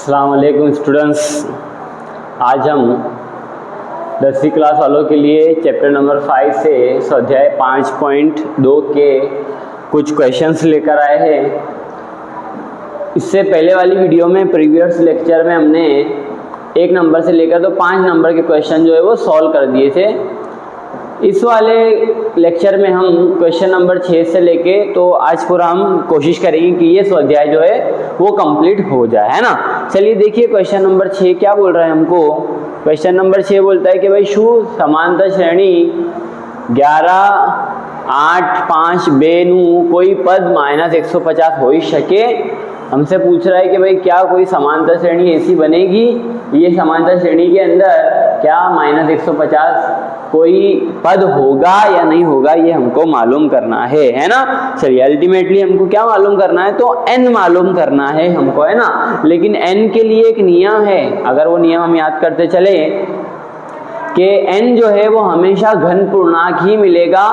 अस्सलाम वालेकुम स्टूडेंट्स। आज हम 10वीं क्लास वालों के लिए चैप्टर नंबर 5 से स्वाध्याय 5.2 के कुछ क्वेश्चंस लेकर आए हैं। इससे पहले वाली वीडियो में प्रीवियस लेक्चर में हमने 1 नंबर से लेकर तो 5 नंबर के क्वेश्चन जो है वो सॉल्व कर दिए थे। इस वाले लेक्चर में हम क्वेश्चन नंबर 6 से लेके तो आज पूरा हम कोशिश करेंगे कि ये स्वाध्याय जो है वो कंप्लीट हो जाए, है ना। चलिए देखिए क्वेश्चन नंबर 6 क्या बोल रहा है हमको। क्वेश्चन नंबर 6 बोलता है कि भाई शू समांतर श्रेणी 11, 8, 5 बेनु कोई पद -150 हो ही सके। हमसे पूछ रहा है कि भाई क्या कोई समांतर श्रेणी ऐसी बनेगी, ये समांतर श्रेणी के अंदर क्या -150 कोई पद होगा या नहीं होगा, ये हमको मालूम करना है ना। चलिए अल्टीमेटली हमको क्या मालूम करना है, तो n मालूम करना है हमको, है ना। लेकिन n के लिए एक नियम है, अगर वो नियम हम याद करते चले कि n जो है वो हमेशा घन पूर्णांक ही मिलेगा।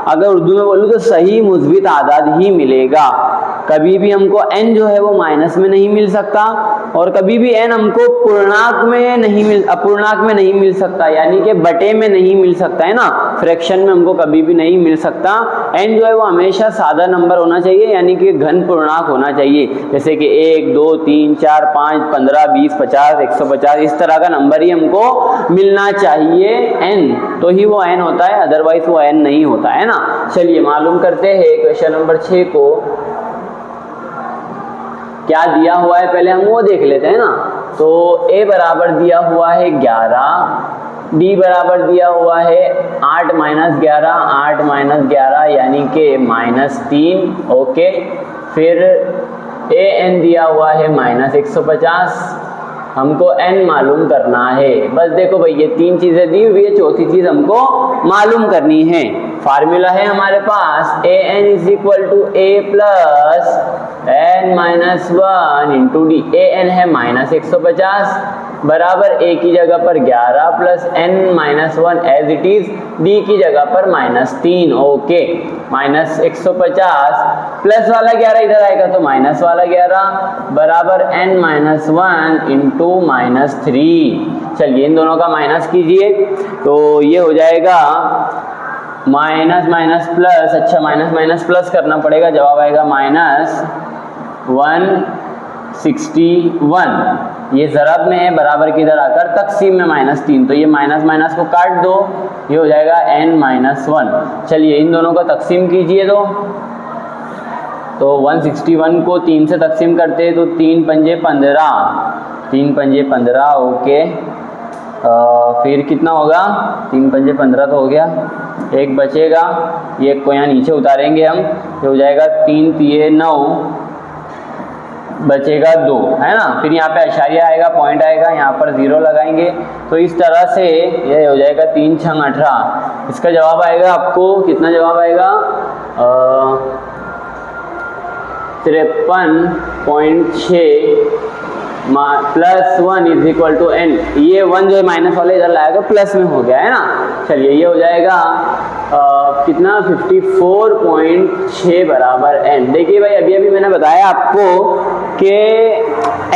अगर उर्दू में बोलूँ तो सही मुस्बित आदाद ही मिलेगा। कभी भी हमको n जो है वो माइनस में नहीं मिल सकता और कभी भी n हमको पूर्णांक में नहीं मिल सकता, यानी कि बटे में नहीं मिल सकता, है ना। फ्रैक्शन में हमको कभी भी नहीं मिल सकता। n जो है वो हमेशा सादा नंबर होना चाहिए, यानी कि घन पूर्णांक होना चाहिए। जैसे कि 1, 2, 3, 4, 5, 15, 20, 50, 150 इस तरह का नंबर ही हमको मिलना चाहिए। n तो ही वो n होता है, अदरवाइज वो n नहीं होता, है ना। चलिए मालूम करते हैं क्वेश्चन नंबर 6 को क्या दिया हुआ है, पहले हम वो देख लेते हैं ना। तो a बराबर दिया हुआ है 11, d बराबर दिया हुआ है 8 - 11, 8 - 11 यानी कि -3, ओके। फिर an दिया हुआ है -150, हमको n मालूम करना है। बस देखो भाई ये 3 चीजें दी हुई है, चौथी चीज हमको मालूम करनी है। फार्मूला है हमारे पास an = a + n-1 × d। an है -150 बराबर a की जगह पर 11 + n-1 as it is, d की जगह पर -3, ओके। -150 प्लस वाला 11 इधर आएगा तो माइनस वाला 11 बराबर n-1 × -3। चलिए इन दोनों का माइनस कीजिए तो ये हो जाएगा माइनस माइनस प्लस, अच्छा माइनस माइनस प्लस करना पड़ेगा, जवाब आएगा -161। ये ज़रब में है, बराबर की इधर आकर तकसीम में -3, तो ये माइनस माइनस को काट दो, ये हो जाएगा n-1। चलिए इन दोनों का तकसीम कीजिए तो 161 को 3 से तकसीम करते हैं तो 3 पंजे 15, 3 पंजे 15, ओके। फिर कितना होगा, 3 पंजे 15 तो हो गया, एक बचेगा, ये को यहाँ नीचे उतारेंगे हम, ये हो जाएगा 3 तिये 9, बचेगा 2, है ना। फिर यहाँ पे अशारिया आएगा, पॉइंट आएगा, यहाँ पर 0 लगाएंगे तो इस तरह से ये हो जाएगा 3 छंग 18। इसका जवाब आएगा आपको कितना, जवाब आएगा 53.6 +1 = n। ये 1 जो है माइनस वाले इधर लाएगा, प्लस में हो गया, है ना। चलिए ये हो जाएगा कितना 54.6 बराबर n। देखिए भाई अभी मैंने बताया आपको कि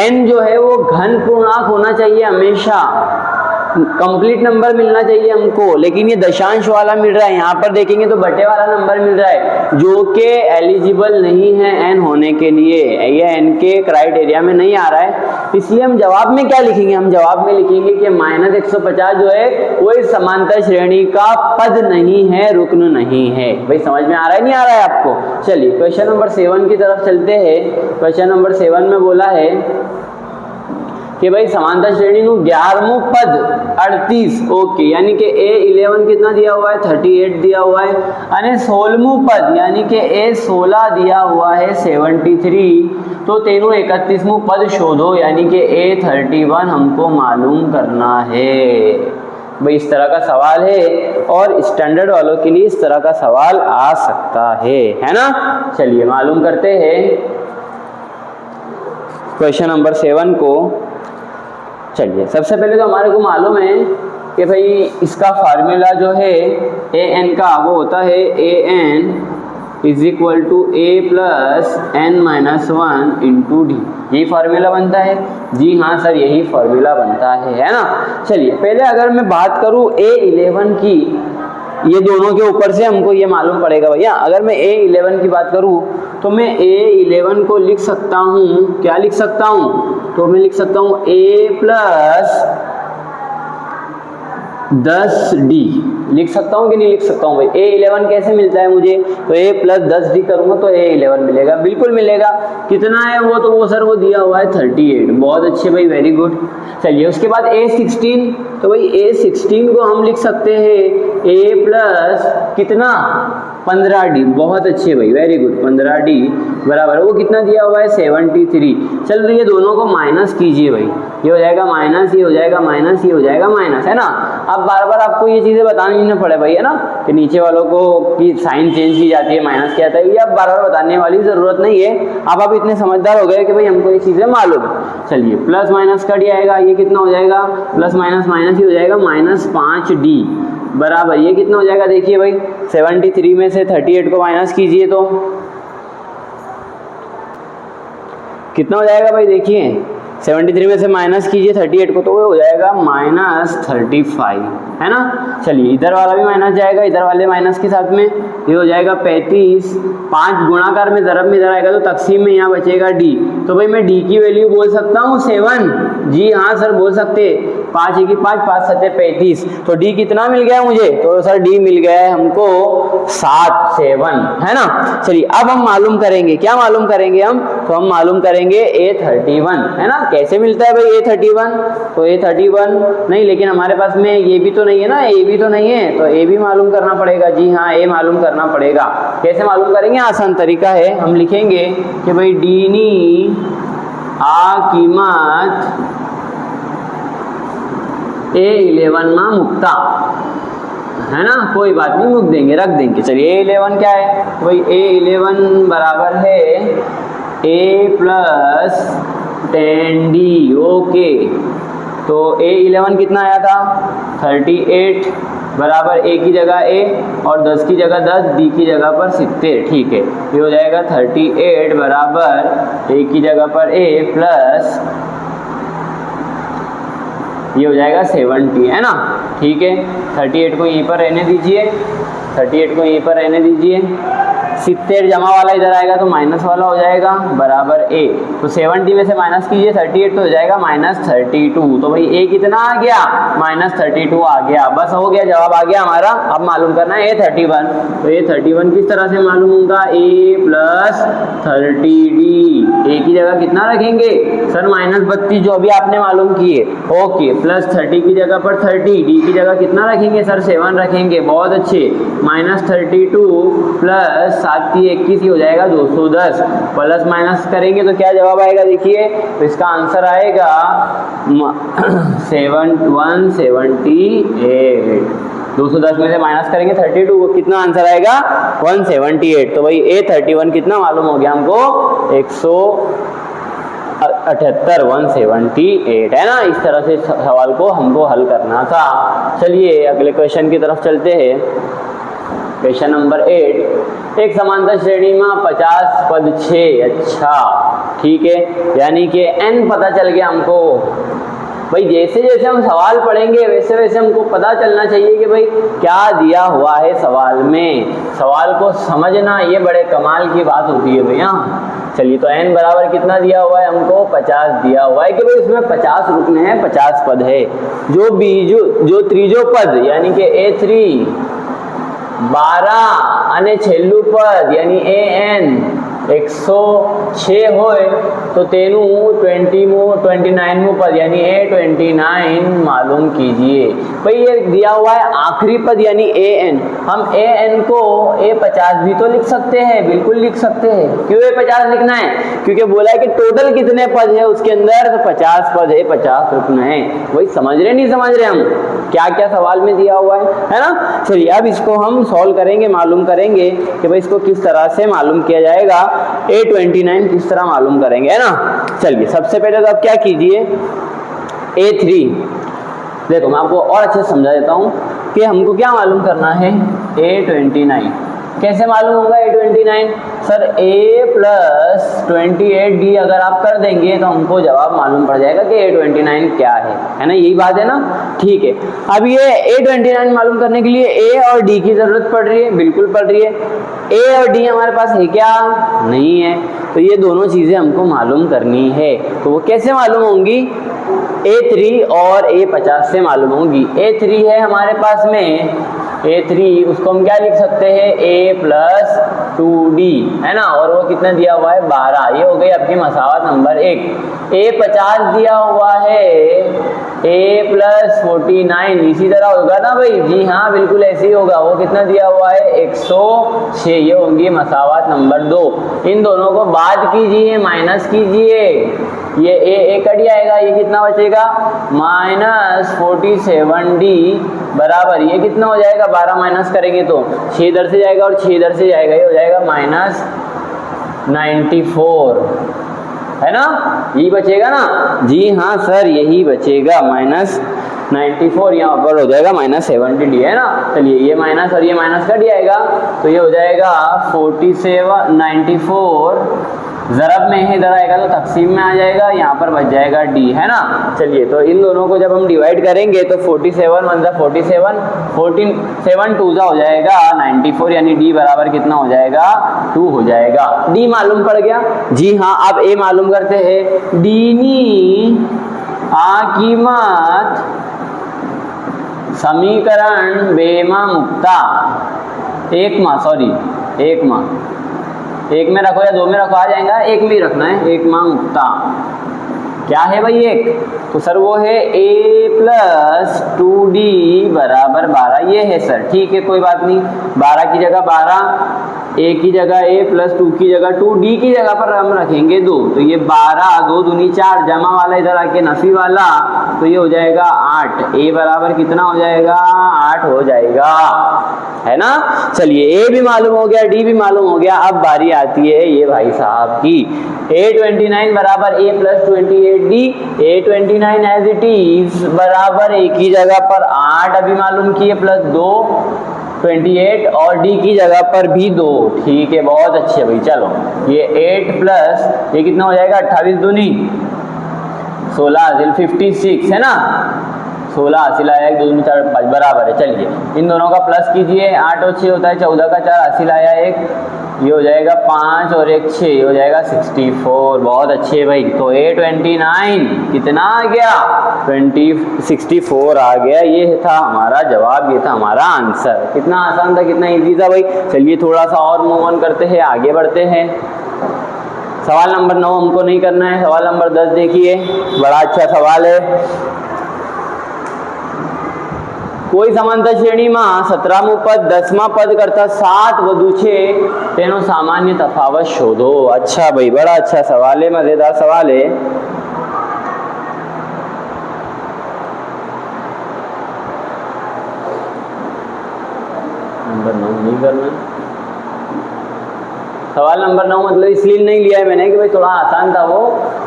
n जो है वो घन पूर्णांक होना चाहिए, हमेशा कंप्लीट नंबर मिलना चाहिए हमको, लेकिन ये दशांश वाला मिल रहा है। यहाँ पर देखेंगे तो बटे वाला नंबर मिल रहा है जो कि एलिजिबल नहीं है n होने के लिए, ये n के क्राइटेरिया में नहीं आ रहा है। इसलिए हम जवाब में क्या लिखेंगे, हम जवाब में लिखेंगे कि -150 जो है वो इस समांतर श्रेणी का पद नहीं है, रुक्न नहीं है। भाई समझ में आ रहा है, नहीं आ रहा है आपको। चलिए क्वेश्चन नंबर 7 की तरफ चलते हैं। क्वेश्चन नंबर 7 में बोला है कि भाई समांतर श्रेणी નું 11मुं पद 38, ओके, यानी कि a11 कितना दिया हुआ है 38 दिया हुआ है, અને 16मुं पद यानी कि a16 दिया हुआ है 73, तो तेनु 31मुं पद शोधो, यानी कि a31 हमको मालूम करना है। भाई इस तरह का सवाल है और स्टैंडर्ड वालों के लिए इस तरह का सवाल आ सकता है ना। चलिए मालूम करते हैं क्वेश्चन नंबर 7 को। चलिए सबसे पहले तो हमारे को मालूम है कि भाई इसका फार्मूला जो है an का वो होता है an is equal to A plus N minus one into D. यही फॉर्मूला बनता है? जी हाँ सर, यही फॉर्मूला बनता है ना। चलिए पहले अगर मैं बात करूँ A11 की, ये दोनों के ऊपर से हमको ये मालूम पड़ेगा भैया। अगर मैं A11 की बात करूँ तो मैं A11 को लिख सकता हूँ, क्या लिख सकता हूँ? तो मैं लिख सकता हूँ A प्लस 10D लिख सकता हूँ कि नहीं लिख सकता हूँ भाई? A11 कैसे मिलता है मुझे? तो A प्लस 10D करूँगा तो A11 मिलेगा, बिल्कुल मिलेगा। कितना है वो? तो वो सर वो दिया हुआ है 38। बहुत अच्छे भाई, वेरी गुड। चलिए उसके बाद A16, तो भाई A16 को हम लिख सकते हैं A प्लस कितना? 15D। बहुत अच्छे भाई, वेरी गुड। 15D बराबर वो कितना दिया हुआ है? 73। चल तो ये दोनों को माइनस कीजिए भाई, ये हो जाएगा माइनस, ये हो जाएगा माइनस, ये हो जाएगा माइनस, है ना। अब बार बार आपको ये चीज़ें बतानी नहीं पड़े भाई, है ना, कि नीचे वालों को की साइन चेंज की जाती है, माइनस किया जाता है, ये अब बार बार बताने वाली ज़रूरत नहीं है। अब आप इतने समझदार हो गए कि भाई हमको ये चीज़ें मालूम है। चलिए प्लस माइनस कट जाएगा, ये कितना हो जाएगा? प्लस माइनस माइनस ही हो जाएगा, -5D बराबर ये कितना हो जाएगा? देखिए भाई 73 में से 38 को माइनस कीजिए तो कितना हो जाएगा भाई? देखिए 73 में से माइनस कीजिए 38 को तो वो हो जाएगा -35, है ना। चलिए इधर वाला भी माइनस जाएगा, इधर वाले माइनस के साथ में ये हो जाएगा 35। 5 गुणाकार में ज़रब में इधर आएगा तो तकसीम में यहाँ बचेगा D। तो भाई मैं D की वैल्यू बोल सकता हूँ 7। जी हाँ सर बोल सकते। 5 1 5 5 7 35, तो D कितना मिल गया मुझे? तो सर D मिल गया है हमको 7 है ना। चलिए अब हम मालूम करेंगे, क्या मालूम करेंगे हम? तो हम मालूम करेंगे A31, है ना। कैसे मिलता है भाई A31? तो A31 नहीं, लेकिन हमारे पास में ये भी तो नहीं है ना, A भी तो नहीं है, तो A भी मालूम करना पड़ेगा। जी हाँ A मालूम करना पड़ेगा। कैसे मालूम करेंगे? आसान तरीका है, हम लिखेंगे कि भाई D नी आ कीमत A11 में मुक्ता, है ना, कोई बात नहीं, मुक देंगे, रख देंगे। चलिए A11 क्या है? तो भाई A11 बराबर है A प्लस 10D। ओके, तो A11 कितना आया था? 38 बराबर A की जगह A और 10 की जगह 10, D की जगह पर 70। ठीक है, ये हो जाएगा 38 बराबर A की जगह पर A प्लस ये हो जाएगा 70, है ना। ठीक है, 38 को यहीं पर रहने दीजिए, 38 को यहीं पर रहने दीजिए। 70 जमा वाला इधर आएगा तो माइनस वाला हो जाएगा बराबर A। तो 70 में से माइनस कीजिए 38 तो हो जाएगा -32। तो भाई A कितना आ गया? -32 आ गया। बस हो गया, जवाब आ गया हमारा। अब मालूम करना है A31। तो A31 किस तरह से मालूम होगा? A plus 30D। A की जगह कितना रखेंगे सर? -32 जो अभी आपने मालूम किए। ओके, प्लस 30 की जगह पर 30, D की जगह कितना रखेंगे सर? 7 रखेंगे। बहुत अच्छे। -32 प्लस 7 21 हो जाएगा 210। प्लस माइनस करेंगे तो क्या जवाब आएगा? देखिए तो इसका आंसर आएगा 178। 210 में से माइनस करेंगे 32 को, कितना आंसर आएगा? 178। तो भाई A31 कितना मालूम हो गया हमको? 178, 178, है ना। इस तरह से सवाल को हमको हल करना था। चलिए अगले क्वेश्चन की तरफ चलते हैं। क्वेश्चन नंबर 8, एक समांतर श्रेणी में 50 पद 6। अच्छा ठीक है, यानी कि n पता चल गया हमको। भाई जैसे जैसे हम सवाल पढ़ेंगे वैसे वैसे हमको पता चलना चाहिए कि भाई क्या दिया हुआ है सवाल में। सवाल को समझना ये बड़े कमाल की बात होती है भैया। चलिए तो n बराबर कितना दिया हुआ है हमको? 50 दिया हुआ है कि भाई इसमें 50 रुकने हैं, 50 पद है। जो त्रीजो पद यानी कि A3 12 અને છેલ્લું પદ यानी AN 106 હોય तो तेनु 29 पद यानी A29 मालूम कीजिए। भाई ये दिया हुआ है आखिरी पद यानी AN। हम AN को A50 भी तो लिख सकते हैं, बिल्कुल लिख सकते हैं। क्यों A50 लिखना है? क्योंकि बोला है कि टोटल कितने पद है उसके अंदर, तो 50 पद है, 50 रुकना है। वही समझ रहे नहीं समझ रहे हम क्या क्या सवाल में दिया हुआ है ना। चलिए अब इसको हम सॉल्व करेंगे, मालूम करेंगे कि भाई इसको किस तरह से मालूम किया जाएगा। A29 किस तरह मालूम करेंगे, है ना। चलिए सबसे पहले तो आप क्या कीजिए, A3 देखो मैं आपको और अच्छे से समझा देता हूँ कि हमको क्या मालूम करना है। A29 कैसे मालूम होगा A29? सर A प्लस 28D अगर आप कर देंगे तो हमको जवाब मालूम पड़ जाएगा कि A29 क्या है ना, यही बात है ना। ठीक है, अब ये A29 मालूम करने के लिए A और D की जरूरत पड़ रही है, बिल्कुल पड़ रही है। A और D हमारे पास है क्या? नहीं है, तो ये दोनों चीजें हमको मालूम करनी है। तो वो कैसे मालूम होंगी? A3 और A50 से मालूम होंगी। A3 है हमारे पास में, A3 उसको हम क्या लिख सकते हैं? A प्लस 2D है ना, और वो कितना दिया हुआ है? 12। ये हो गई आपकी मसावत नंबर 1। A50 दिया हुआ है A प्लस 49, इसी तरह होगा ना भाई? जी हाँ, बिल्कुल ऐसे ही होगा। वो कितना दिया हुआ है? 106। ये होंगी मसावत नंबर 2। इन दोनों को बात कीजिए, माइनस कीजिए, ये A कट जाएगा, ये कितना बचेगा? माइनस 47D बराबर ये कितना हो जाएगा? 12 माइनस करेंगे तो 6 इधर से जाएगा और 6 इधर से जाएगा, ये हो जाएगा माइनस 94, है ना? यही बचेगा ना? जी हाँ सर, यही बचेगा माइनस 94। यहाँ पर हो जाएगा माइनस 70D, है ना। चलिए, ये माइनस और ये माइनस कट जाएगा, तो ये हो जाएगा 47 94 ज़रब में है, इधर आएगा तो तकसीम में आ जाएगा, यहाँ पर बच जाएगा D, है ना। चलिए, तो इन दोनों को जब हम डिवाइड करेंगे तो 47 1 जा 47, 14 7 2 जा हो जाएगा 94, यानी D बराबर कितना हो जाएगा? 2 हो जाएगा। D मालूम पड़ गया? जी हाँ। अब A मालूम करते हैं। D नी कीमत समीकरण बेमा मुक्ता एक में रखो या 2 में रखो, आ जाएगा। एक में ही रखना है, एक माँ मुक्ता क्या है भाई? एक, तो सर वो है A प्लस 2D बराबर 12। ये है सर, ठीक है, कोई बात नहीं। 12 की जगह 12, A की जगह A प्लस 2 की जगह 2, D की जगह पर हम रखेंगे 2, तो ये 12 2 दूनी 4, जमा वाला इधर आके नफी वाला, तो ये हो जाएगा 8। A बराबर कितना हो जाएगा? 8 हो जाएगा, है ना। चलिए, A भी मालूम हो गया, D भी मालूम हो गया। अब बारी आती है ये भाई साहब की। A29 बराबर A प्लस 28D। A29 as it is बराबर A की जगह पर 8 अभी मालूम किए, प्लस 2 28 और D की जगह पर भी 2। ठीक है, बहुत अच्छे भाई। चलो, ये 8 प्लस ये कितना हो जाएगा? 28 दूनी 16 56, है ना। 16 हासिल आया, 1 2 3 4 5 बराबर है। चलिए, इन दोनों का प्लस कीजिए, 8 और 6 होता है 14 का 4 हासिल आया 1, ये हो जाएगा 5 और 1 6, ये हो जाएगा 64। बहुत अच्छे भाई। तो A29 कितना आ गया? 64 आ गया। ये था हमारा जवाब, ये था हमारा आंसर। कितना आसान था, कितना इजी था भाई। चलिए, थोड़ा सा और मूव ऑन करते हैं, आगे बढ़ते हैं। सवाल नंबर 9 हमको नहीं करना है, सवाल नंबर 10 देखिए, बड़ा अच्छा सवाल है। કોઈ સમાંતર શ્રેણીમાં 17મું પદ 10મા પદ કરતા 7 વધુ છે તેનો સામાન્ય તફાવત શોધો। अच्छा भाई, बड़ा अच्छा सवाल है, मजेदार सवाल है। नंबर 9 नहीं करना। सवाल नंबर 9 मतलब इसलिए नहीं लिया है मैंने कि भाई थोड़ा आसान था वो,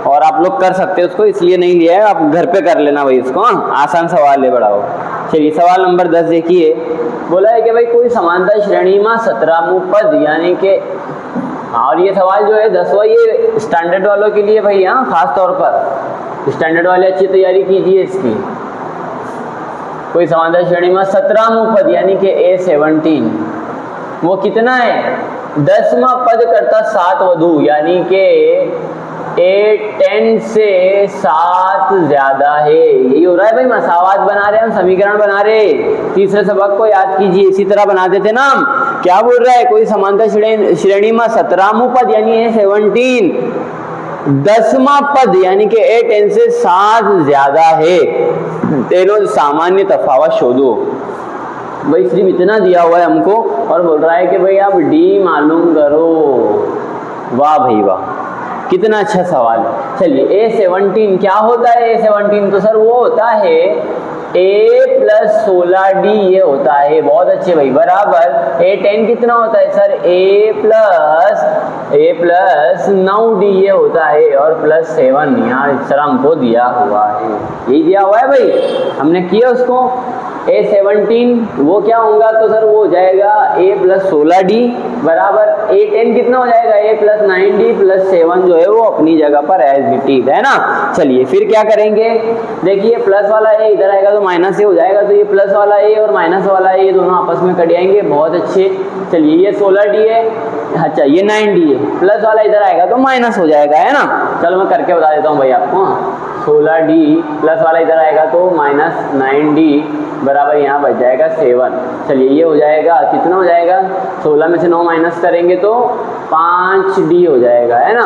और आप लोग कर सकते हैं उसको, इसलिए नहीं लिया है। आप घर पे कर लेना भाई उसको, आसान सवाल है बड़ा वो। चलिए, सवाल नंबर 10 देखिए। बोला है कि भाई कोई समांतर श्रेणी में 17मुं पद, यानी कि, और ये सवाल जो है 10वां, ये स्टैंडर्ड वालों के लिए भाई, हाँ, खास तौर पर स्टैंडर्ड वाले अच्छी तैयारी कीजिए इसकी। कोई समांतर श्रेणी में 17मुं पद यानी कि A17, वो कितना है? 10वां पद करता 7 વધુ, यानी कि A10 से 7 ज्यादा है। यही हो रहा है भाई, मसावात बना रहे हैं हम, समीकरण बना रहे हैं। तीसरे सबक को याद कीजिए, इसी तरह बनाते थे ना हम। क्या बोल रहा है? कोई समांतर श्रेणी में 17मुं पद यानी A17 10वां पद यानी कि A10 से 7 ज्यादा है, तेनो सामान्य तफावत शोधो। भाई सिर्फ इतना दिया हुआ है हमको, और बोल रहा है कि भाई आप D मालूम करो। वाह भाई वाह, कितना अच्छा सवाल है। चलिए, A17 क्या होता है? A17 तो सर वो होता है a प्लस 16d ये होता है, बहुत अच्छे भाई, बराबर a10 कितना होता है सर, a प्लस 9d ये होता है, और प्लस 7 यहाँ सर हमको दिया हुआ है, यही दिया हुआ है भाई, हमने किया उसको। a17 वो क्या होगा, तो सर वो हो जाएगा a प्लस 16d बराबर a10 कितना हो जाएगा, a प्लस 9d प्लस 7 जो है वो अपनी जगह पर एज इट इज है ना। चलिए फिर क्या करेंगे, देखिए प्लस वाला a इधर आएगा तो माइनस a हो जाएगा, तो ये प्लस वाला a और माइनस वाला a ये दोनों आपस में कट जाएंगे, बहुत अच्छे। चलिए ये 16d है, अच्छा ये 9d है, प्लस वाला इधर आएगा तो माइनस हो जाएगा, है ना। चलो मैं करके बता देता हूँ भाई आपको, 16d प्लस वाला इधर आएगा तो माइनस 9d बराबर यहाँ बच जाएगा 7। चलिए ये हो जाएगा, कितना हो जाएगा, 16 में से 9 माइनस करेंगे तो 5d हो जाएगा, है ना,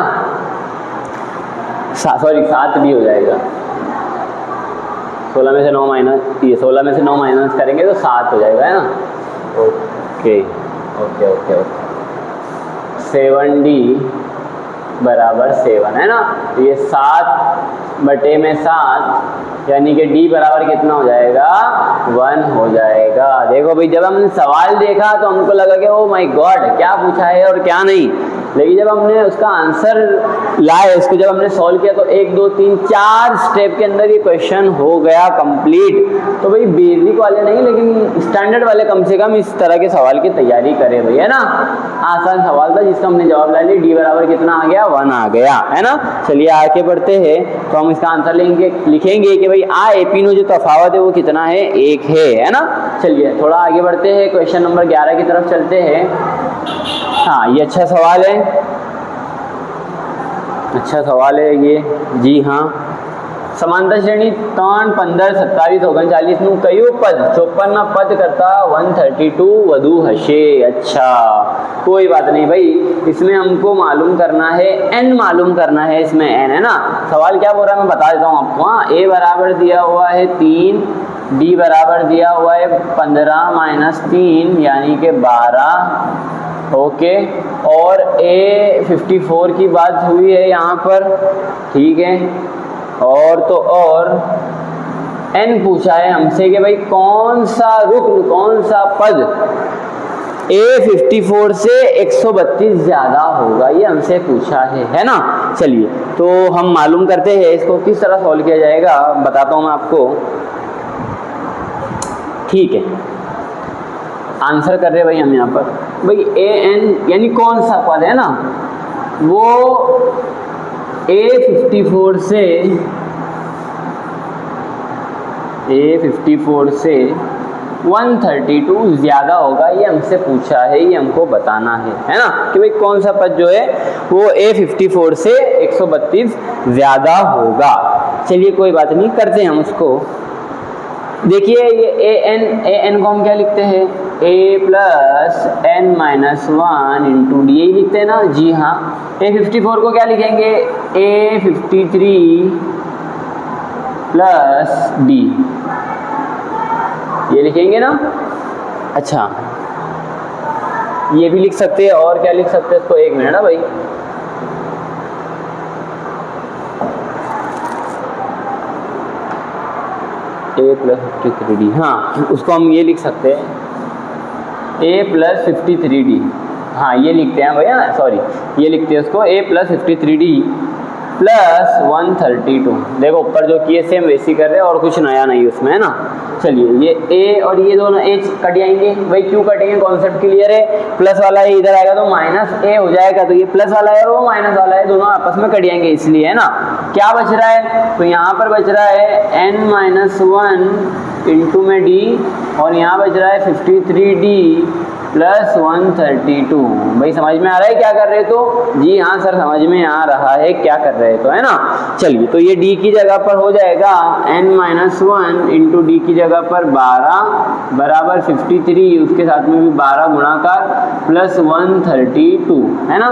सॉरी 7d हो जाएगा। 16 में से 9 माइनस, ये 16 में से 9 माइनस करेंगे तो 7 हो जाएगा, है ना। Okay okay okay okay 7d बराबर 7 है ना, तो ये 7/7 यानी कि d बराबर कितना हो जाएगा, 1 हो जाएगा। देखो भाई जब हमने सवाल देखा तो हमको लगा कि ओ माय गॉड क्या पूछा है और क्या नहीं, लेकिन जब हमने उसका आंसर लाए, उसको जब हमने सॉल्व किया तो 1 2 3 4 स्टेप के अंदर ये क्वेश्चन हो गया कंप्लीट। तो भाई बेसिक वाले नहीं लेकिन स्टैंडर्ड वाले कम से कम इस तरह के सवाल की तैयारी करें भाई, है ना। आसान सवाल था जिसका हमने जवाब ला लिया, डी बराबर कितना आ गया, 1 आ गया, है ना। चलिए आगे बढ़ते हैं, तो हम इसका आंसर लिखेंगे कि भाई आ एपी नो जो तफावत है वो कितना है, 1 है ना। चलिए थोड़ा आगे बढ़ते हैं, क्वेश्चन नंबर 11 की तरफ चलते हैं। हाँ ये अच्छा सवाल है, अच्छा सवाल है ये, जी हाँ। समांतर श्रेणी 3 15 27 39 નું કયું પદ 54 પદ करता 132 વધુ હશે। अच्छा कोई बात नहीं भाई, इसमें हमको मालूम करना है n, मालूम करना है, इसमें n है ना। सवाल क्या बोल रहा है मैं बता देता हूँ आपको। हाँ a बराबर दिया हुआ है 3, d बराबर दिया हुआ है 15 माइनस 3 यानी कि 12, ओके। और a54 की बात हुई है यहाँ पर, ठीक है। और तो और n पूछा है हमसे कि भाई कौन सा रुक्न, कौन सा पद a54 से 132 ज्यादा होगा, ये हमसे पूछा है ना। चलिए तो हम मालूम करते हैं इसको किस तरह सॉल्व किया जाएगा, बताता हूँ मैं आपको, ठीक है। आंसर कर रहे भाई हम यहाँ पर, भाई an यानी कौन सा पद है ना, वो a54 से 132 ज़्यादा होगा, ये हमसे पूछा है, ये हमको बताना है ना, कि भाई कौन सा पद जो है वो a54 से 132 ज़्यादा होगा। चलिए कोई बात नहीं, करते हैं हम उसको। देखिए ये an को हम क्या लिखते हैं, a plus n minus 1 into D, यही लिखते हैं ना, जी हाँ। a54 को क्या लिखेंगे, a53 प्लस d, ये लिखेंगे ना। अच्छा ये भी लिख सकते हैं, और क्या लिख सकते हैं इसको, एक मिनट ना भाई, a प्लस 53d, हाँ उसको हम ये लिख सकते हैं a प्लस 53d, हाँ ये लिखते हैं भैया, सॉरी ये लिखते हैं उसको a प्लस 53d प्लस 132। देखो ऊपर जो किए सेम वैसी कर रहे हैं और कुछ नया नहीं उसमें, है ना। चलिए ये a और ये दोनों a कट जाएंगे भाई, क्यों कटेंगे, कॉन्सेप्ट क्लियर है। प्लस वाला है इधर आएगा तो माइनस a हो जाएगा, तो ये प्लस वाला है और वो माइनस वाला है, दोनों आपस में कट जाएंगे, इसलिए, है ना। क्या बच रहा है, तो यहाँ पर बच रहा है n माइनस 1 इंटू में d, और यहाँ बच रहा है 53d प्लस 132। भाई समझ में आ रहा है क्या कर रहे तो, जी हाँ सर समझ में आ रहा है क्या कर रहे तो, है ना। चलिए तो ये d की जगह पर हो जाएगा n माइनस 1 इंटू डी की जगह पर 12 बराबर 53, उसके साथ में भी 12 गुणाकार प्लस 132, है ना।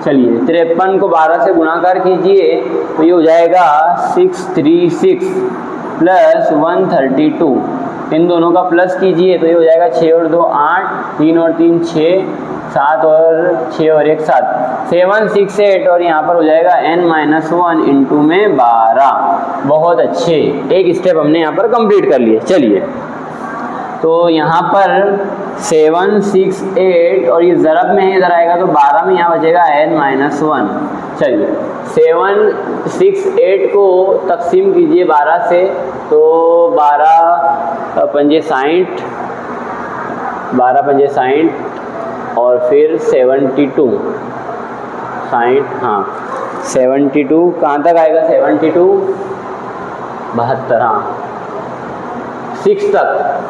चलिए 53 को 12 से गुणाकार कीजिए तो ये हो जाएगा 636 प्लस 132, इन दोनों का प्लस कीजिए तो ये हो जाएगा 6 और 2 8, 3 और 3 6, 7 और 6 और 1 7, 7 6 8 और यहाँ पर हो जाएगा n-1 इंटू में 12। बहुत अच्छे, एक स्टेप हमने यहाँ पर कंप्लीट कर लिए। चलिए तो यहाँ पर 7 6 8 और ये ज़रब में है, इधर आएगा तो 12 में यहाँ बचेगा n-1। चलिए 7 6 8 को तकसीम कीजिए 12 से, तो 12 पंजे 60, 12 पंजे 60 और फिर 72 60, हाँ 72 कहाँ तक आएगा, 72 72, हाँ 6 तक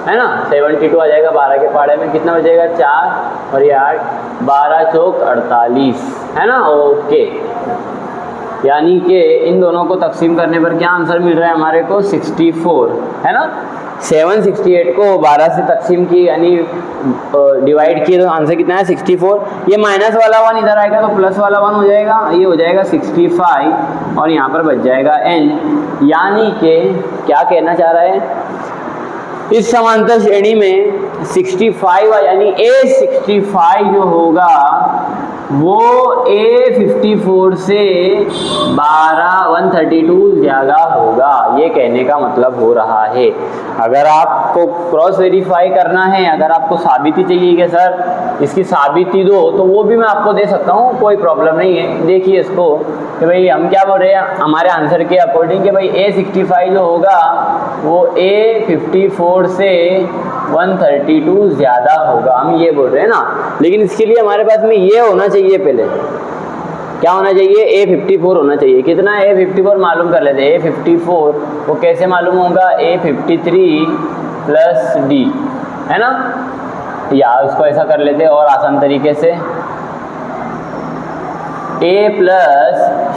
है ना, 72 आ जाएगा 12 के पहाड़े में। कितना बचेगा 4 और ये 8, 12 चौक 48 है ना। ओके, यानी कि इन दोनों को तकसीम करने पर क्या आंसर मिल रहा है हमारे को, 64 है ना। 768 को 12 से तकसीम की यानी डिवाइड किए तो आंसर कितना है 64। ये माइनस वाला 1 इधर आएगा तो प्लस वाला 1 हो जाएगा, ये हो जाएगा 65 और यहाँ पर बच जाएगा n। यानी कि क्या कहना चाह रहा है, इस समांतर श्रेणी में 65 यानी A65 जो होगा वो A54 से 132 ज़्यादा होगा, ये कहने का मतलब हो रहा है। अगर आपको क्रॉस वेरीफाई करना है, अगर आपको साबिती चाहिए कि सर इसकी साबिती दो, तो वो भी मैं आपको दे सकता हूँ, कोई प्रॉब्लम नहीं है। देखिए इसको कि भाई हम क्या बोल रहे हैं हमारे आंसर के अकॉर्डिंग कि भाई A65 जो होगा वो A54 से 132 ज़्यादा होगा, हम ये बोल रहे हैं ना। लेकिन इसके लिए हमारे पास में ये होना चाहिए, पहले क्या होना चाहिए, A54 होना चाहिए। कितना है A54 मालूम कर लेते हैं। A54 वो कैसे मालूम होगा, A53 प्लस D है ना, या उसको ऐसा कर लेते हैं और आसान तरीके से A प्लस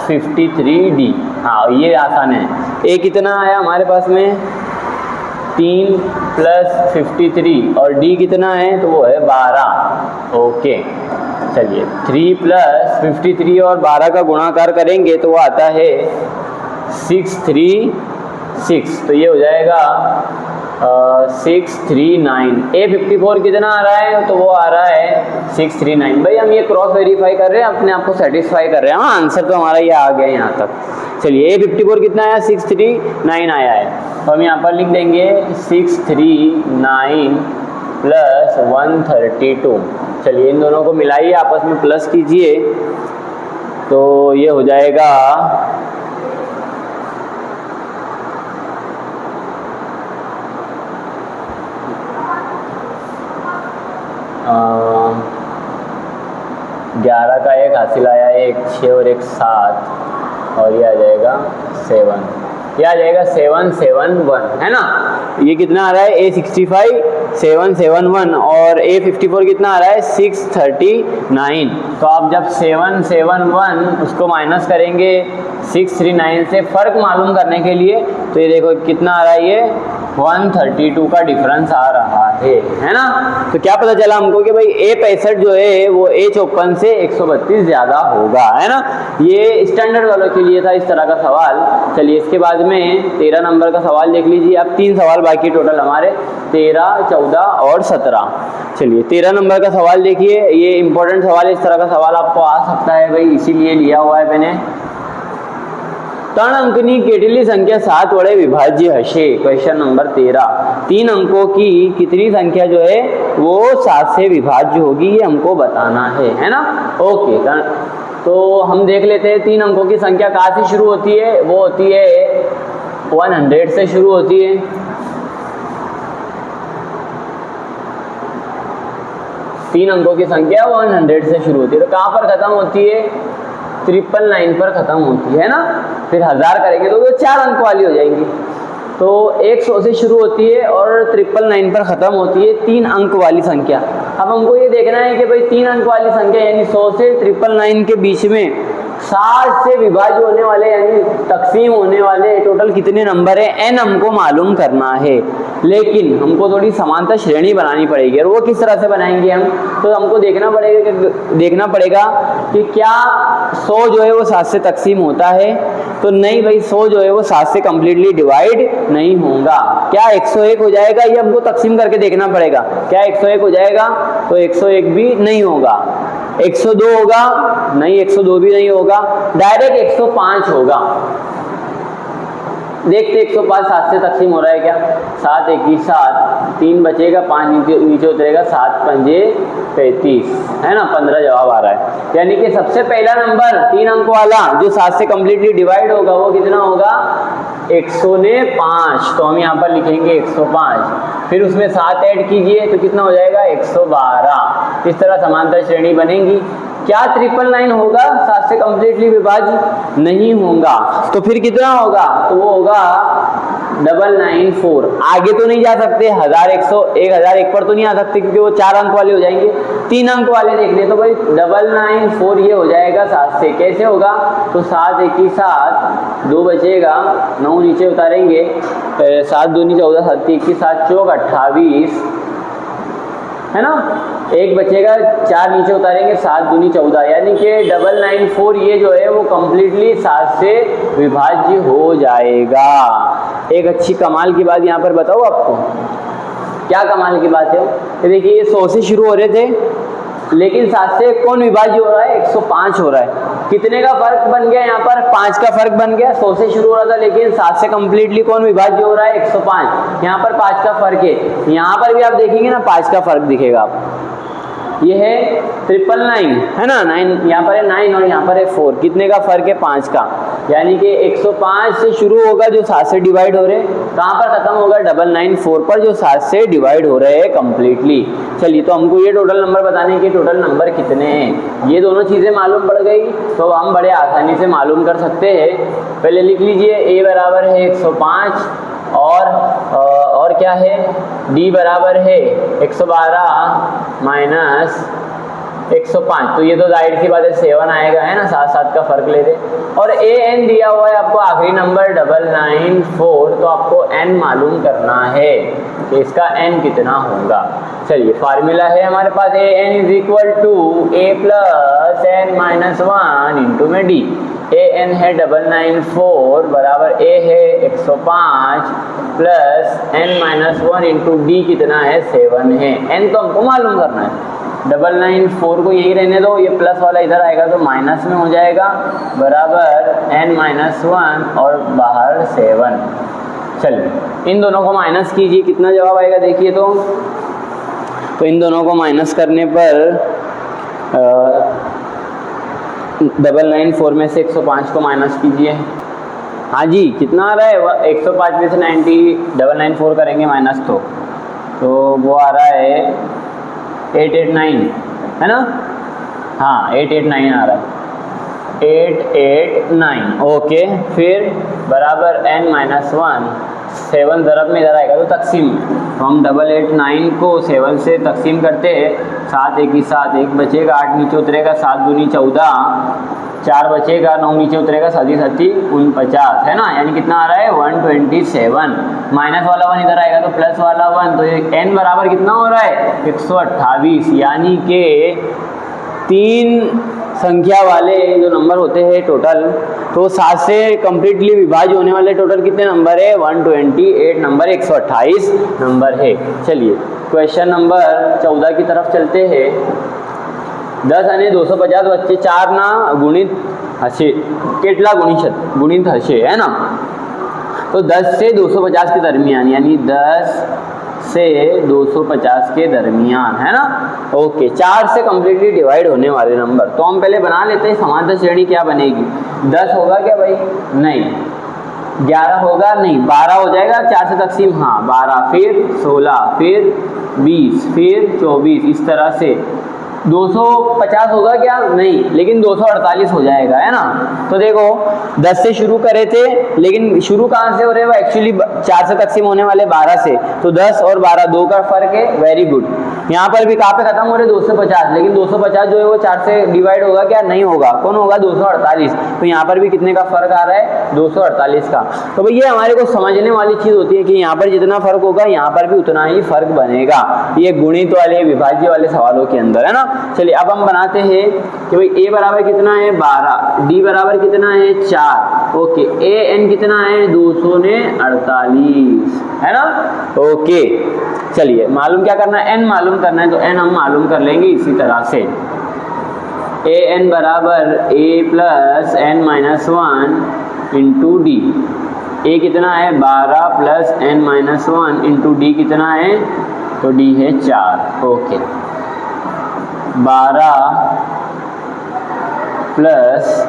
53D, हाँ ये आसान है। A कितना आया हमारे पास में 3 प्लस 53 और D कितना है तो वो है 12। ओके चलिए 3 प्लस 53 और 12 का गुणाकार करेंगे तो वो आता है 636, तो ये हो जाएगा 639। A54 कितना आ रहा है तो वो आ रहा है 639। भाई हम ये क्रॉस वेरीफाई कर रहे हैं, अपने आप को सेटिस्फाई कर रहे हैं। हाँ आंसर तो हमारा ये आ गया यहाँ तक। चलिए A54 कितना आया 639 आया है, तो हम यहाँ पर लिख देंगे 639 प्लस 132। चलिए इन दोनों को मिलाइए, आपस में प्लस कीजिए, तो ये हो जाएगा 11 का 1 हासिल आया, 1 6 और 1 7 और ये आ जाएगा 7, ये आ जाएगा 771 है ना। ये कितना आ रहा है A65 771 और A54 कितना आ रहा है 639। तो आप जब 771 उसको माइनस करेंगे 639 से फ़र्क मालूम करने के लिए, तो ये देखो कितना आ रहा है, ये 132 का डिफरेंस आ रहा है ना। तो क्या पता चला हमको कि भाई A65 जो है वो A54 से 132 ज़्यादा होगा, है ना। ये स्टैंडर्ड वालों के लिए था इस तरह का सवाल। चलिए इसके बाद में 13 नंबर का सवाल देख लीजिए। अब 3 सवाल बाकी टोटल हमारे, 13 14 और 17। चलिए 13 नंबर का सवाल देखिए, ये इंपॉर्टेंट सवाल है, इस तरह का सवाल आपको आ सकता है भाई, इसीलिए लिया हुआ है मैंने। 3 अंकनी केटली संख्या 7 वड़े विभाज्य हशे। क्वेश्चन नंबर 13, 3 अंकों की कितनी संख्या जो है वो 7 से विभाज्य होगी, ये हमको बताना है ना। ओके तो हम देख लेते हैं 3 अंकों की संख्या कहाँ से शुरू होती है, वो होती है 100 से शुरू होती है। तीन अंकों की संख्या 100 से शुरू होती है, तो कहाँ पर खत्म होती है, 999 पर खत्म होती है ना। फिर 1000 करेंगे तो वो 4 अंक वाली हो जाएंगी। तो 100 से शुरू होती है और 999 पर ख़त्म होती है 3 अंक वाली संख्या। अब हमको ये देखना है कि भाई 3 अंक वाली संख्या यानी 100 से 999 के बीच में 60 से विभाज्य होने वाले यानी तकसीम होने वाले टोटल कितने नंबर है, n हमको मालूम करना है, लेकिन हमको थोड़ी समांतर श्रेणी बनानी पड़ेगी। और वो किस तरह से बनाएंगे हम, तो हमको देखना पड़ेगा कि क्या 100 जो है वो 7 से तकसीम होता है, तो नहीं भाई 100 जो है वो 7 से कम्प्लीटली डिवाइड नहीं होगा। क्या 101 हो जाएगा, ये हमको तकसीम करके देखना पड़ेगा। क्या 101 हो जाएगा, तो 101 भी नहीं होगा। 102 होगा, नहीं 102 भी नहीं होगा, डायरेक्ट 105 होगा। देखते 105 7 से तकसीम हो रहा है क्या, 7 1 की 7, 3 बचेगा, 5 नीचे उतरेगा, 7 पंजे 35, है ना, 15 जवाब आ रहा है। यानी कि सबसे पहला नंबर 3 अंक वाला जो 7 से कम्प्लीटली डिवाइड होगा वो कितना होगा, 105। तो हम यहाँ पर लिखेंगे 105, फिर उसमें 7 ऐड कीजिए तो कितना हो जाएगा 112। इस तरह समांतर श्रेणी बनेगी। क्या 999 होगा, 7 से कम्प्लीटली विभाज्य नहीं होगा, तो फिर कितना होगा, तो वो होगा 994। आगे तो नहीं जा सकते, 1001 पर तो नहीं आ सकते क्योंकि वो 4 अंक वाले हो जाएंगे। 3 अंक वाले देख ले तो भाई 994 ये हो जाएगा 7 से। कैसे होगा, तो 7 1 की 7, 2 बचेगा, 9 नीचे उतारेंगे, 7 2 14, 7 1 की 7 चौक 28, है ना, 1 बचेगा, 4 नीचे उतारेंगे, 7 दूनी 14, यानी कि 994 ये जो है वो कम्प्लीटली 7 से विभाज्य हो जाएगा। एक अच्छी कमाल की बात यहाँ पर बताओ आपको, क्या कमाल की बात है, देखिए ये 100 से शुरू हो रहे थे, लेकिन 7 से कौन विभाज्य हो रहा है, 105 हो रहा है। कितने का फर्क बन गया यहाँ पर, 5 का फर्क बन गया। 100 से शुरू हो रहा था लेकिन 7 से कम्प्लीटली कौन विभाज्य हो रहा है, 105। यहाँ पर 5 का फर्क है, यहाँ पर भी आप देखेंगे ना 5 का फर्क दिखेगा आपको। ये है 999, है ना, 9 यहाँ पर है 9 और यहाँ पर है 4, कितने का फर्क है, 5 का। यानी कि 105 से शुरू होगा जो 7 से डिवाइड हो रहे हैं, कहाँ पर खत्म होगा, 994 पर जो 7 से डिवाइड हो रहे हैं कम्प्लीटली। चलिए, तो हमको ये टोटल नंबर बताने के टोटल नंबर कितने हैं, ये दोनों चीज़ें मालूम पड़ गई तो हम बड़े आसानी से मालूम कर सकते हैं। पहले लिख लीजिए, a बराबर है 105 और क्या है, d बराबर है 112 माइनस 105, तो ये तो जाहिर सी बात है 7 आएगा, है ना, 7 का फर्क ले दे। और a n दिया हुआ है आपको आखिरी नंबर 994, तो आपको n मालूम करना है कि इसका n कितना होगा। चलिए, फार्मूला है हमारे पास, a n is equal to a plus n minus 1 into में d। a n है 994 बराबर a है 105 plus n minus 1 into d कितना है, 7 है। n तो हमको मालूम करना है, 994 को यही रहने दो, ये प्लस वाला इधर आएगा तो माइनस में हो जाएगा, बराबर n माइनस 1 और बाहर 7। चलिए, इन दोनों को माइनस कीजिए, कितना जवाब आएगा देखिए। तो इन दोनों को माइनस करने पर 994 में से 105 को माइनस कीजिए। हाँ जी, कितना आ रहा है, 105 में से 994 करेंगे माइनस तो वो आ रहा है 889, है ना, हाँ 889 आ रहा है, 889। ओके, फिर बराबर n माइनस 1, 7 ज़रब में इधर आएगा तो तकसीम, तो हम 889 को 7 से तकसीम करते हैं, 7 1 की 7, 1 बचेगा, 8 नीचे उतरेगा, 7 दूनी 14, 4 बचेगा, 9 नीचे उतरेगा, 7 49, है ना, यानी कितना आ रहा है 127। माइनस वाला 1 इधर आएगा तो प्लस वाला 1, तो n बराबर कितना हो रहा है 128। यानी कि 3 संख्या वाले जो नंबर होते हैं टोटल, तो 7 से कम्प्लीटली विभाज्य होने वाले टोटल कितने नंबर है, 128 नंबर, 128 नंबर है। चलिए, क्वेश्चन नंबर 14 की तरफ चलते हैं। 10 અને 250 વચ્ચે 4 ના ગુણિત હશે, કેટલા ગુણિત હશે, है ना, तो 10 से 250 के दरमियान, यानी 10 से 250 के दरमियान, है ना। ओके, 4 से कम्प्लीटली डिवाइड होने वाले नंबर, तो हम पहले बना लेते हैं समांतर श्रेणी क्या बनेगी। 10 होगा क्या भाई, नहीं। 11 होगा, नहीं। 12 हो जाएगा, 4 से तकसीम, हाँ 12, फिर 16, फिर 20, फिर 24, इस तरह से। 250 होगा क्या, नहीं, लेकिन 248 हो जाएगा, है ना। तो देखो 10 से शुरू करे थे, लेकिन शुरू कहाँ से हो रहे हैं, वो एक्चुअली 4 से तकसीम होने वाले 12 से, तो 10 और 12 2 का फर्क है, वेरी गुड। यहाँ पर भी कहाँ पे खत्म हो रहे 250, लेकिन 250 जो है वो 4 से डिवाइड होगा क्या? नहीं होगा। कौन होगा? 248। तो यहाँ पर भी कितने का फर्क आ रहा है? 248 का। तो भाई ये हमारे को समझने वाली चीज होती है कि यहाँ पर जितना फर्क होगा यहाँ पर भी उतना ही फर्क बनेगा, ये गुणित वाले विभाज्य वाले सवालों के अंदर, है ना। चलिए अब हम बनाते हैं कि भाई a बराबर कितना है? 12, d बराबर कितना है? 4, ओके, a n कितना है? 248, है ना। ओके, चलिए मालूम क्या करना है? n मालूम करना है, तो n हम मालूम कर लेंगे इसी तरह से। a n बराबर a plus n minus 1 into D. a कितना है? 12 plus n minus 1 into D कितना है? तो d है 4, ओके। 12 प्लस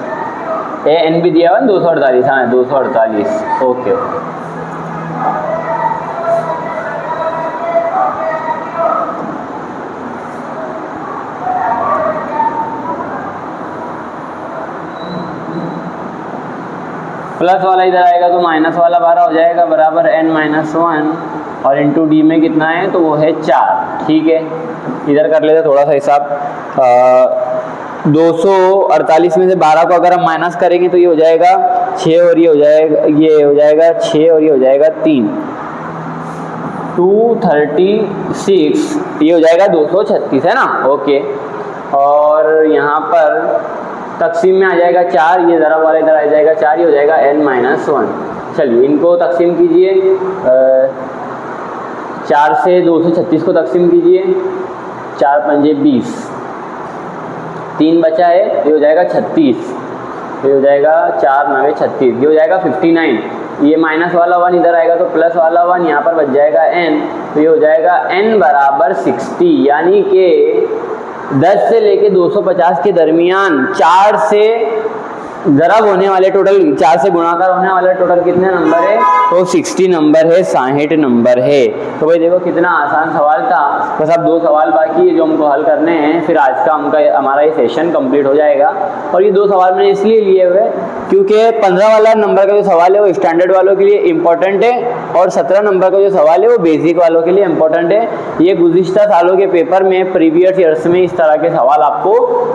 ए एन भी दिया हुआ 248, हाँ 248, ओके। प्लस वाला इधर आएगा तो माइनस वाला 12 हो जाएगा, बराबर n माइनस 1 और इंटू डी में कितना है? तो वो है 4, ठीक है। इधर कर लेते थोड़ा सा हिसाब। 248 में से 12 को अगर हम माइनस करेंगे तो ये हो जाएगा 6 और ये हो जाएगा 6 और ये हो जाएगा 3, 236, ये हो जाएगा 236, है ना, ओके। और यहाँ पर तकसीम में आ जाएगा 4, ये ज़रा वाला इधर आ जाएगा 4, ये हो जाएगा n माइनस 1। चलिए इनको तकसीम कीजिए, 4 से 236 को तकसीम कीजिए, 4 पंजे 20, 3 बचा है, ये हो जाएगा 36, ये हो जाएगा 4 9 36, ये हो जाएगा 59। ये माइनस वाला 1 इधर आएगा तो प्लस वाला 1 यहाँ पर बच जाएगा n, तो ये हो जाएगा n बराबर 60, यानी कि 10 से लेके 250 के दरमियान 4 से ज़रब होने वाले टोटल, 4 से गुणाकार होने वाला टोटल कितने नंबर है? तो 60 नंबर है, 60 नंबर है। तो भाई देखो कितना आसान सवाल था। बस अब 2 सवाल बाकी है जो हमको हल करने हैं, फिर आज का हमारा ये सेशन कंप्लीट हो जाएगा। और ये 2 सवाल मैंने इसलिए लिए हुए क्योंकि 15 वाला नंबर का जो सवाल है वो स्टैंडर्ड वालों के लिए इम्पोर्टेंट है, और 17 नंबर का जो सवाल है वो बेसिक वालों के लिए इम्पोर्टेंट है। ये गुज़िश्ता सालों के पेपर में, प्रीवियस ईयर्स में इस तरह के सवाल आपको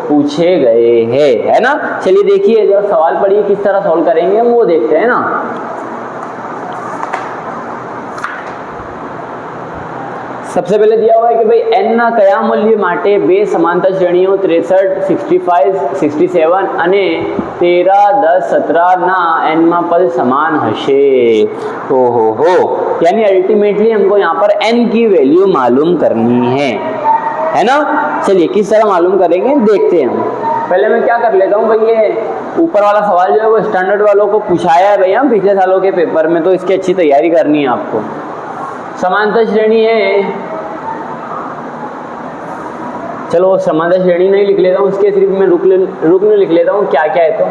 पूछे गए हैं, है ना। चलिए देखिए जब सवाल पढ़िए किस तरह सॉल्व करेंगे हम वो देखते हैं ना। सबसे पहले दिया हुआ है कि भाई n ના કયા મૂલ્ય માટે બે સમાંતર શ્રેણીઓ 63, 65, 67 અને 13, 10, 17 ના n માં પદ समान હશે। ओहो हो, यानी अल्टीमेटली हमको यहाँ पर n की वैल्यू मालूम करनी है ना। चलिए किस तरह मालूम करेंगे देखते हैं हम। पहले मैं क्या कर लेता हूँ भाई, ये ऊपर वाला सवाल जो है वो स्टैंडर्ड वालों को पूछाया है भैया पिछले सालों के पेपर में, तो इसकी अच्छी तैयारी करनी है आपको। समांतर श्रेणी है, चलो समांतर श्रेणी नहीं लिख लेता हूँ, उसके सिर्फ मैं रुकन लिख लेता हूँ क्या क्या है। तो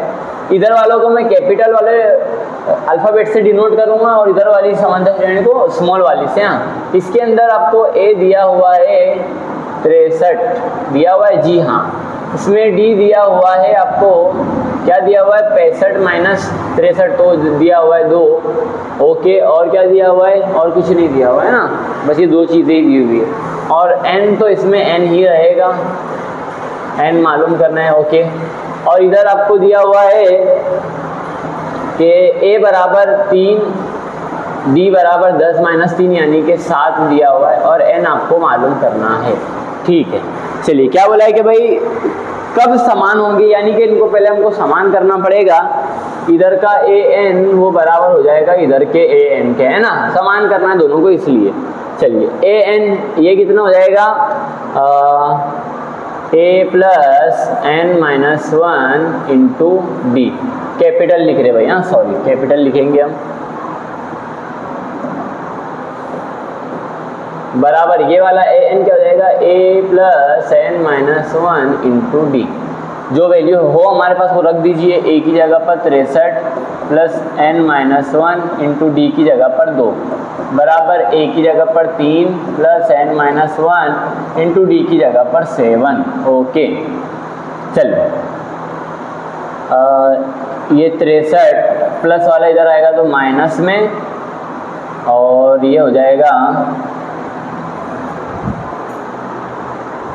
इधर वालों को मैं कैपिटल वाले अल्फ़ाबेट से डिनोट करूँगा और इधर वाली समांतर श्रेणी को स्मॉल वाली से। हाँ, इसके अंदर आपको ए दिया हुआ है 63 दिया हुआ है, जी हाँ। इसमें डी दिया हुआ है आपको, क्या दिया हुआ है? 65 माइनस 63, तो दिया हुआ है 2, ओके। और क्या दिया हुआ है? और कुछ नहीं दिया हुआ है ना, बस ये 2 चीज़ें ही दी हुई है। और n तो इसमें n ही रहेगा, n मालूम करना है, ओके। और इधर आपको दिया हुआ है कि a बराबर 3, d बराबर 10 माइनस 3 यानी कि 7 दिया हुआ है, और n आपको मालूम करना है, ठीक है। चलिए क्या बोला है कि भाई कब समान होंगे, यानी कि इनको पहले हमको समान करना पड़ेगा। इधर का ए एन वो बराबर हो जाएगा इधर के ए एन के, है ना, समान करना है दोनों को इसलिए। चलिए ए एन ये कितना हो जाएगा? A plus N minus 1 into D, capital लिख रहे भाई, हाँ सॉरी कैपिटल लिखेंगे हम, बराबर ये वाला ए एन क्या हो जाएगा? A plus N minus 1 into D. जो वैल्यू हो हमारे पास वो रख दीजिए, ए की जगह पर 63 plus N minus 1 into D की जगह पर 2, बराबर ए की जगह पर 3 plus N minus 1 into D की जगह पर 7, ओके। चलिए ये 63 प्लस वाला इधर आएगा तो माइनस में, और ये हो जाएगा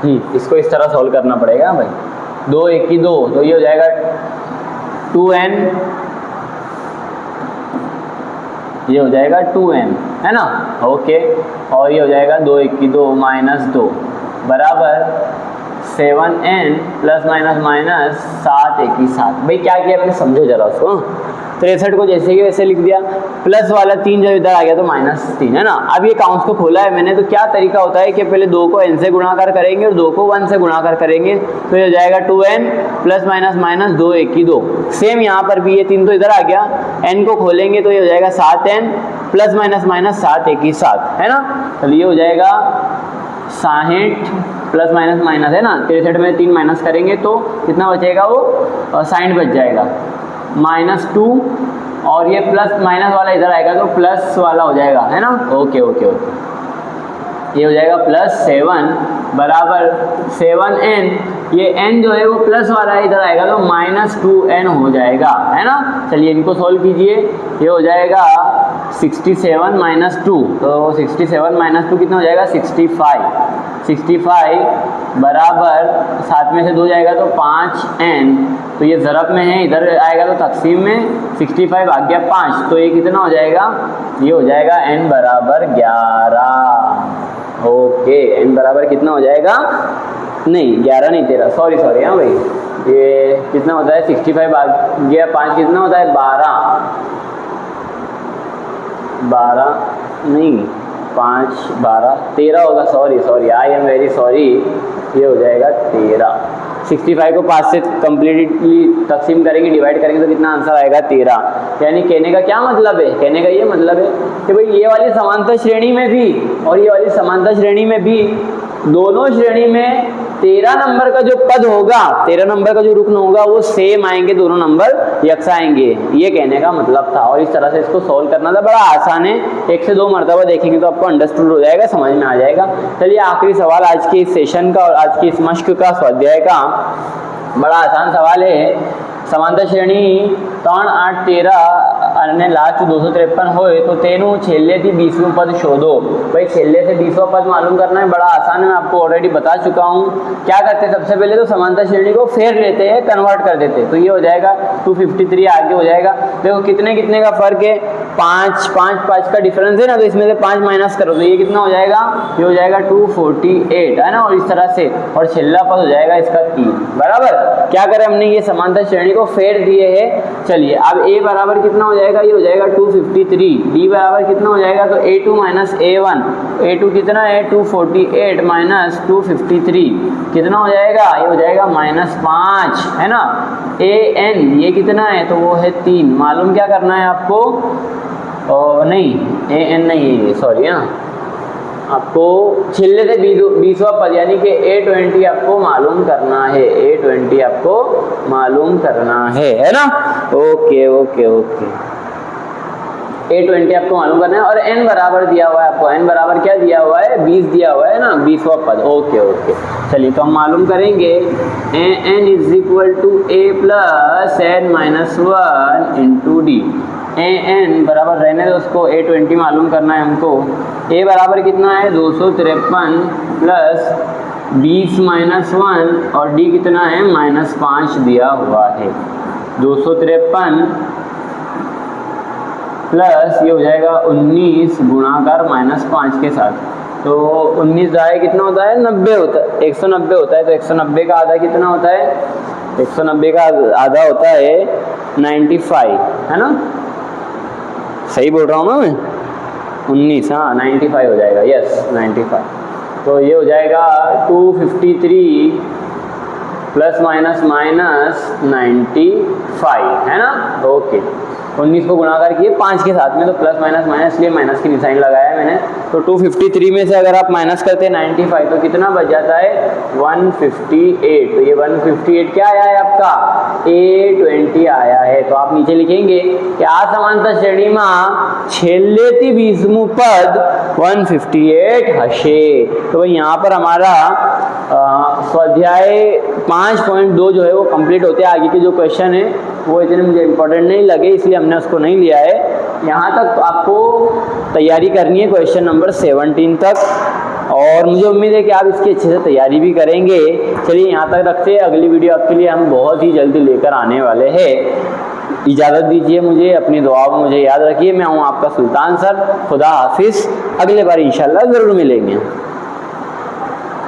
इसको इस तरह सॉल्व करना पड़ेगा भाई। 2 1 की 2, तो ये हो जाएगा 2n, ये हो जाएगा 2n, है ना। ओके, और ये हो जाएगा 2 1 की 2 माइनस 2 बराबर 7n प्लस माइनस माइनस 7 1 की 7। भाई क्या किया आपने, समझो जरा उसको। 63 को जैसे कि वैसे लिख दिया, प्लस वाला 3 जब इधर आ गया तो -3, है ना। अब ये काउंट्स को खोला है मैंने, तो क्या तरीका होता है कि पहले 2 को n से गुणाकार करेंगे और 2 को 1 से गुणाकार करेंगे, तो ये हो जाएगा 2n प्लस माइनस माइनस 2 1 की 2। सेम यहाँ पर भी ये 3 तो इधर आ गया, n को खोलेंगे तो ये हो जाएगा 7n प्लस माइनस माइनस 7 1 की 7, है ना। तो ये हो जाएगा 60 प्लस माइनस माइनस, है ना। 63 में 3 माइनस करेंगे तो कितना बचेगा, वो 60 बच जाएगा, -2, और ये प्लस माइनस वाला इधर आएगा तो प्लस वाला हो जाएगा, है ना। ओके ओके ओके, ये हो जाएगा +7 बराबर 7n, ये n जो है वो प्लस वाला है, इधर आएगा तो -2n हो जाएगा, है ना। चलिए इनको सॉल्व कीजिए, ये हो जाएगा 67 माइनस 2, तो 67 माइनस 2 कितना हो जाएगा, 65 बराबर 7 में से 2 जाएगा तो 5n, तो ये ज़रब में है, इधर आएगा तो तकसीम में, 65 आ गया 5, तो ये कितना हो जाएगा, ये हो जाएगा n बराबर 11। ओके, n बराबर कितना हो जाएगा, नहीं 11 नहीं 13, सॉरी हाँ भाई, ये कितना होता है, 65 आ गया 5 कितना होता है, 12 नहीं 5 12 13 होगा, sorry I am very sorry, ये हो जाएगा 13। 65 को 5 से कम्प्लीटली तकसीम करेंगे, डिवाइड करेंगे तो कितना आंसर आएगा, 13। यानी कहने का क्या मतलब है, कहने का ये मतलब है कि भाई ये वाली समांतर श्रेणी में भी और ये वाली समांतर श्रेणी में भी, दोनों श्रेणी में 13 नंबर का जो पद होगा, 13 नंबर का जो रुकन होगा वो सेम आएंगे, दोनों नंबर यकसा आएंगे, ये कहने का मतलब था। और इस तरह से इसको सॉल्व करना था, बड़ा आसान है, 1 से 2 मरतबा देखेंगे तो आपको अंडरस्टूड हो जाएगा, समझ में आ जाएगा। चलिए आखिरी सवाल आज के इस सेशन का और आज की इस मश्क का, स्वाध्याय का, बड़ा आसान सवाल है। समांतर श्रेणी 3 8 13 અને लास्ट 253 होए तो तेनु छेले थी 20वें पद शोधो। भाई छेले से 20वां पद मालूम करना है, बड़ा आसान है, मैं आपको ऑलरेडी बता चुका हूँ। क्या करते हैं, सबसे पहले तो समांतर श्रेणी को फेर लेते हैं, कन्वर्ट कर देते हैं, तो ये हो जाएगा 253 आगे हो जाएगा। देखो कितने कितने का फर्क है, 5 का डिफरेंस है ना, तो इसमें से 5 माइनस करो तो ये कितना हो जाएगा, ये हो जाएगा 248, है ना। और इस तरह से, और छेल्ला पद हो जाएगा इसका 3 बराबर। क्या करें, हमने ये समांतर श्रेणी को फेर दिए है। चलिए अब a बराबर कितना हो जाएगा, ये हो जाएगा 253, d बराबर कितना हो जाएगा, तो a2 माइनस a1, a2 कितना है 248 माइनस 253 कितना हो जाएगा, ये हो जाएगा -5, है ना। an ये कितना है, तो वो है 3, मालूम क्या करना है आपको, नहीं an नहीं है, सॉरी हाँ, आपको छिल्ले से 20वां पद यानी कि A20 आपको मालूम करना है, A20 आपको मालूम करना है ना। ओके ओके ओके, A20 आपको मालूम करना है। और n बराबर दिया हुआ है आपको, n बराबर क्या दिया हुआ है, 20 दिया हुआ है ना, 20वां पद। ओके ओके, चलिए तो हम मालूम करेंगे an is equal to a plus n minus 1 into D. an बराबर रहने दो उसको, A20 मालूम करना है हमको। a बराबर कितना है 253 प्लस 20 माइनस 1 और d कितना है -5 दिया हुआ है। 253 प्लस ये हो जाएगा 19 गुणाकार -5 के साथ, तो 19 जाए कितना होता है 90 होता है, 190 होता है। तो 190 का आधा कितना होता है, 190 का आधा होता है 95, है ना, सही बोल रहा हूँ ना मैं, 19 हाँ 95 हो जाएगा, यस 95। तो ये हो जाएगा 253 प्लस माइनस माइनस 95, है ना। ओके, 19 को गुणाकार किए 5 के साथ में, तो प्लस माइनस माइनस, इसलिए माइनस की निशानी लगाया है मैंने। तो 253 में से अगर आप माइनस करते हैं 95 तो कितना बच जाता है 158। तो ये 158 क्या आया है आपका, A20 आया है। तो आप नीचे लिखेंगे कि आ समांतर श्रेणी में छेल्ले थी 20मुं पद 158 हशे। तो भाई यहाँ पर हमारा स्वाध्याय 5.2 जो है वो कंप्लीट होते हैं। आगे के जो क्वेश्चन है वो इतने मुझे इंपॉर्टेंट नहीं लगे, इसलिए हमने उसको नहीं लिया है। यहाँ तक आपको तैयारी करनी है क्वेश्चन नंबर 17 तक। और मुझे उम्मीद है कि आप इसकी अच्छे से तैयारी भी करेंगे। चलिए यहाँ तक रखते हैं, अगली वीडियो आपके लिए हम बहुत ही जल्दी लेकर आने वाले हैं। इजाज़त दीजिए मुझे, अपनी दुआ में मुझे याद रखिए। मैं हूँ आपका सुल्तान सर। खुदा हाफिज़, अगले बार इंशाल्लाह ज़रूर मिलेंगे।